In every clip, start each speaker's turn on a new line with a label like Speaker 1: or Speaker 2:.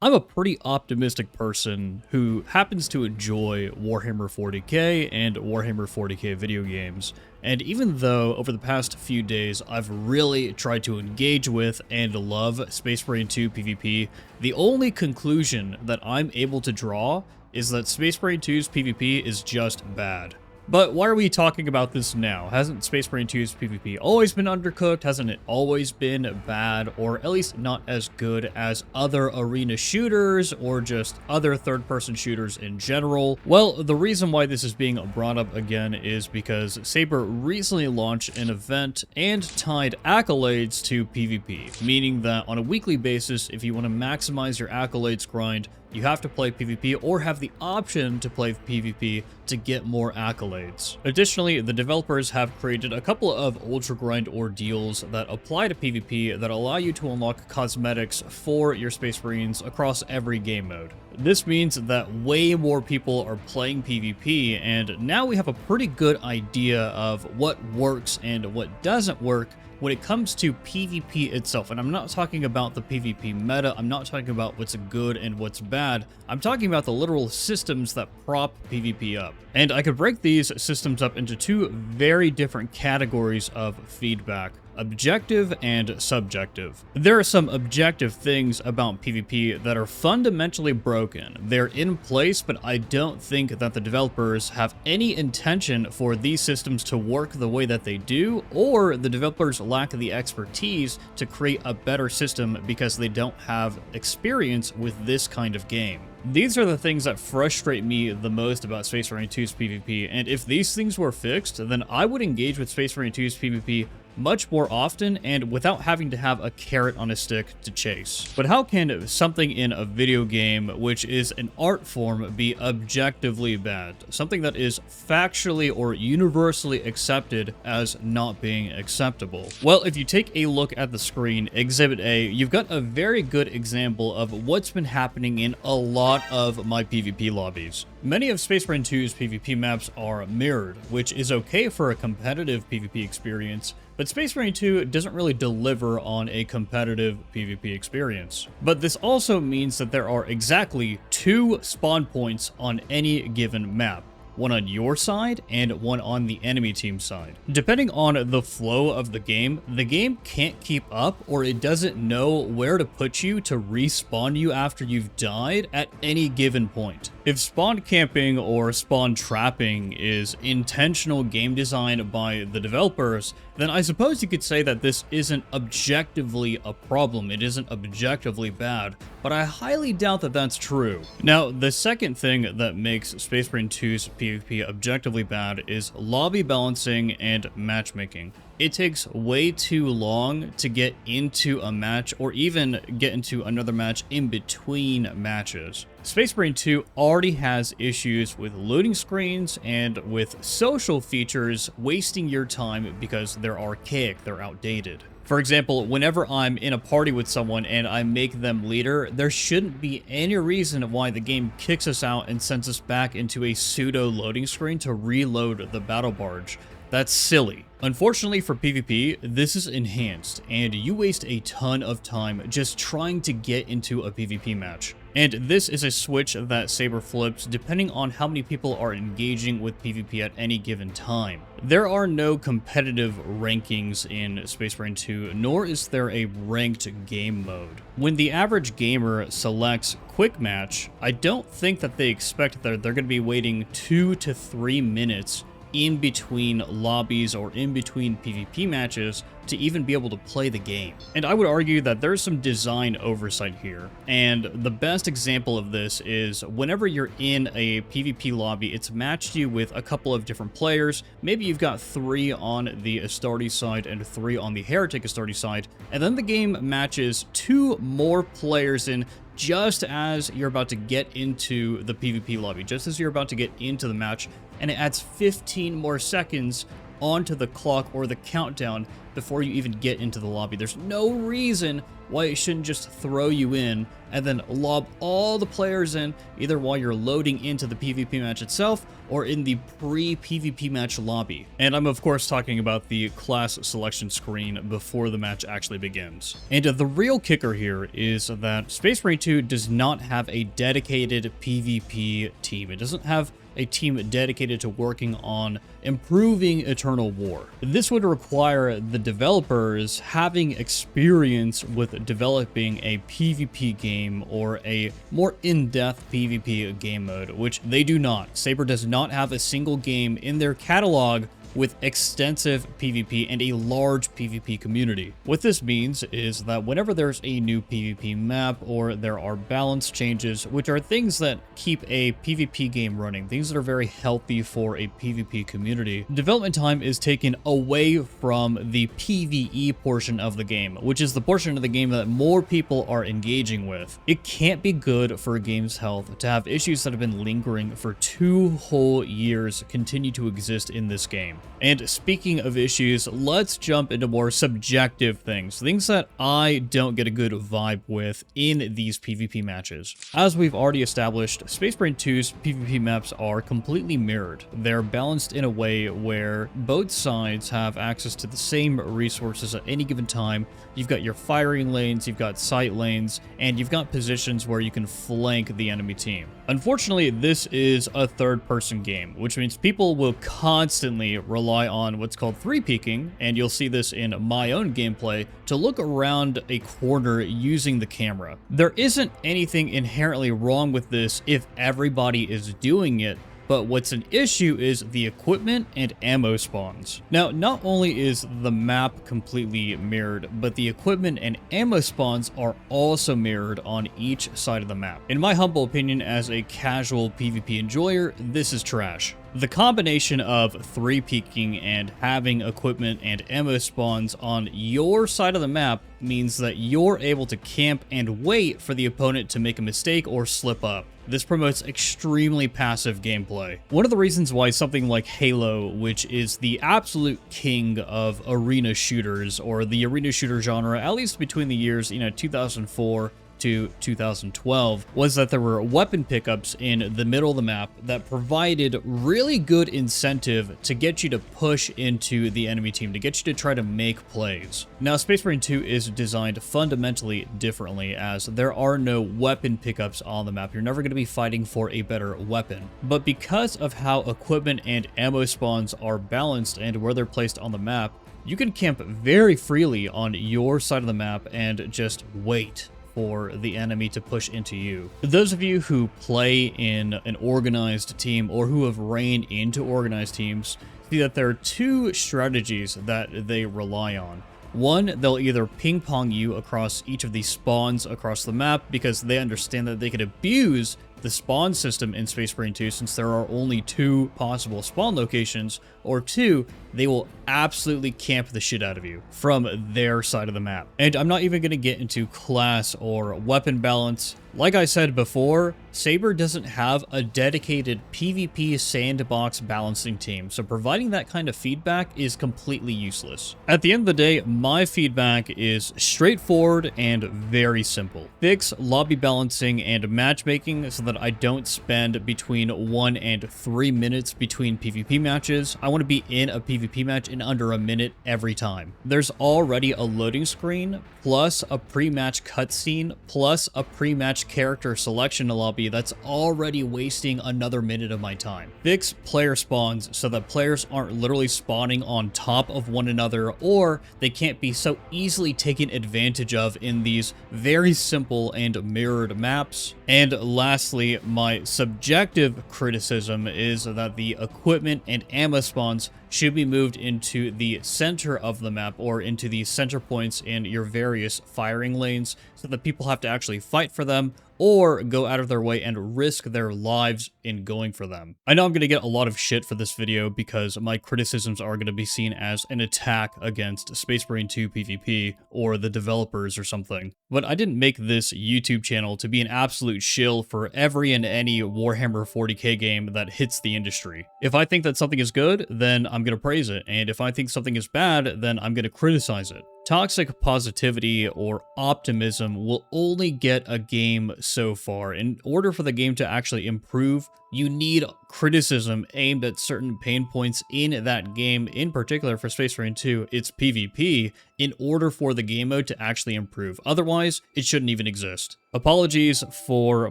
Speaker 1: I'm a pretty optimistic person who happens to enjoy Warhammer 40k and Warhammer 40k video games, and even though over the past few days I've really tried to engage with and love Space Marine 2 PvP, the only conclusion that I'm able to draw is that Space Marine 2's PvP is just bad. But why are we talking about this now? Hasn't Space Marine 2's PvP always been undercooked? Hasn't it always been bad, or at least not as good as other arena shooters or just other third-person shooters in general? Well, the reason why this is being brought up again is because Saber recently launched an event and tied accolades to PvP, meaning that on a weekly basis, if you want to maximize your accolades grind, you have to play PvP or have the option to play PvP to get more accolades. Additionally, the developers have created a couple of ultra grind ordeals that apply to PvP that allow you to unlock cosmetics for your Space Marines across every game mode. This means that way more people are playing PvP, and now we have a pretty good idea of what works and what doesn't work when it comes to PvP itself. And I'm not talking about the PvP meta, I'm not talking about what's good and what's bad, I'm talking about the literal systems that prop PvP up. And I could break these systems up into two very different categories of feedback: objective and subjective. There are some objective things about PvP that are fundamentally broken. They're in place, but I don't think that the developers have any intention for these systems to work the way that they do, or the developers lack the expertise to create a better system because they don't have experience with this kind of game. These are the things that frustrate me the most about Space Marine 2's PvP, and if these things were fixed, then I would engage with Space Marine 2's PvP much more often and without having to have a carrot on a stick to chase. But how can something in a video game, which is an art form, be objectively bad? Something that is factually or universally accepted as not being acceptable. Well, if you take a look at the screen, Exhibit A, you've got a very good example of what's been happening in a lot of my PvP lobbies. Many of Space Marine 2's PvP maps are mirrored, which is okay for a competitive PvP experience, but Space Marine 2 doesn't really deliver on a competitive PvP experience. But this also means that there are exactly two spawn points on any given map. One on your side and one on the enemy team side. Depending on the flow of the game can't keep up, or it doesn't know where to put you to respawn you after you've died at any given point. If spawn camping or spawn trapping is intentional game design by the developers, then I suppose you could say that this isn't objectively a problem, it isn't objectively bad, but I highly doubt that that's true. Now, the second thing that makes Space Marine 2's PvP objectively bad is lobby balancing and matchmaking. It takes way too long to get into a match or even get into another match in between matches. Space Marine 2 already has issues with loading screens and with social features wasting your time because they're archaic, they're outdated. For example, whenever I'm in a party with someone and I make them leader, there shouldn't be any reason why the game kicks us out and sends us back into a pseudo loading screen to reload the battle barge. That's silly. Unfortunately for PvP, this is enhanced, and you waste a ton of time just trying to get into a PvP match. And this is a switch that Saber flips depending on how many people are engaging with PvP at any given time. There are no competitive rankings in Space Marine 2, nor is there a ranked game mode. When the average gamer selects Quick Match, I don't think that they expect that they're going to be waiting 2 to 3 minutes in between lobbies or in between PvP matches to even be able to play the game. And I would argue that there's some design oversight here. And the best example of this is whenever you're in a PvP lobby, it's matched you with a couple of different players. Maybe you've got 3 on the Astartes side and 3 on the Heretic Astartes side, and then the game matches 2 more players in just as you're about to get into the PvP lobby, just as you're about to get into the match, and it adds 15 more seconds onto the clock or the countdown before you even get into the lobby. There's no reason why it shouldn't just throw you in and then lob all the players in, either while you're loading into the PvP match itself or in the pre-PvP match lobby. And I'm of course talking about the class selection screen before the match actually begins. And the real kicker here is that Space Marine 2 does not have a dedicated PvP team. It doesn't have a team dedicated to working on improving Eternal War. This would require the developers having experience with developing a PvP game or a more in-depth PvP game mode, which they do not. Saber does not have a single game in their catalog with extensive PvP and a large PvP community. What this means is that whenever there's a new PvP map or there are balance changes, which are things that keep a PvP game running, things that are very healthy for a PvP community, development time is taken away from the PvE portion of the game, which is the portion of the game that more people are engaging with. It can't be good for a game's health to have issues that have been lingering for 2 whole years continue to exist in this game. And speaking of issues, let's jump into more subjective things that I don't get a good vibe with in these PvP matches. As we've already established, Space Marine 2's PvP maps are completely mirrored. They're balanced in a way where both sides have access to the same resources at any given time. You've got your firing lanes, you've got sight lanes, and you've got positions where you can flank the enemy team. Unfortunately, this is a third-person game, which means people will constantly rely on what's called 3-peeking, and you'll see this in my own gameplay, to look around a corner using the camera. There isn't anything inherently wrong with this if everybody is doing it, but what's an issue is the equipment and ammo spawns. Now, not only is the map completely mirrored, but the equipment and ammo spawns are also mirrored on each side of the map. In my humble opinion, as a casual PvP enjoyer, this is trash. The combination of 3-peeking and having equipment and ammo spawns on your side of the map means that you're able to camp and wait for the opponent to make a mistake or slip up. This promotes extremely passive gameplay. One of the reasons why something like Halo, which is the absolute king of arena shooters, or the arena shooter genre, at least between the years, 2004 to 2012, was that there were weapon pickups in the middle of the map that provided really good incentive to get you to push into the enemy team, to get you to try to make plays. Now, Space Marine 2 is designed fundamentally differently, as there are no weapon pickups on the map. You're never going to be fighting for a better weapon. But because of how equipment and ammo spawns are balanced and where they're placed on the map, you can camp very freely on your side of the map and just wait for the enemy to push into you. Those of you who play in an organized team or who have ran into organized teams see that there are 2 strategies that they rely on. One, they'll either ping pong you across each of these spawns across the map because they understand that they could abuse the spawn system in Space Marine 2 since there are only 2 possible spawn locations, or 2, they will absolutely camp the shit out of you from their side of the map. And I'm not even going to get into class or weapon balance. Like I said before, Saber doesn't have a dedicated PvP sandbox balancing team, so providing that kind of feedback is completely useless. At the end of the day, my feedback is straightforward and very simple. Fix lobby balancing and matchmaking so that I don't spend between 1 and 3 minutes between PvP matches. I want to be in a PvP match in under a minute every time. There's already a loading screen, plus a pre-match cutscene, plus a pre-match character selection lobby that's already wasting another minute of my time. Fix player spawns so that players aren't literally spawning on top of one another, or they can't be so easily taken advantage of in these very simple and mirrored maps. And lastly, my subjective criticism is that the equipment and ammo spawns should be moved into the center of the map or into the center points in your various firing lanes so that people have to actually fight for them or go out of their way and risk their lives in going for them. I know I'm going to get a lot of shit for this video because my criticisms are going to be seen as an attack against Space Marine 2 PvP or the developers or something. But I didn't make this YouTube channel to be an absolute shill for every and any Warhammer 40k game that hits the industry. If I think that something is good, then I'm going to praise it, and if I think something is bad, then I'm going to criticize it. Toxic positivity or optimism will only get a game so far. In order for the game to actually improve, you need criticism aimed at certain pain points in that game. In particular, for Space Marine 2, it's PvP, in order for the game mode to actually improve. Otherwise, it shouldn't even exist. Apologies for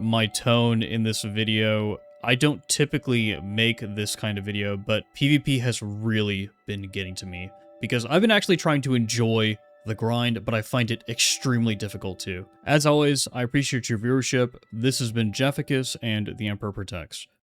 Speaker 1: my tone in this video. I don't typically make this kind of video, but PvP has really been getting to me, because I've been actually trying to enjoy the grind, but I find it extremely difficult to. As always, I appreciate your viewership. This has been Jefficus, and the Emperor Protects.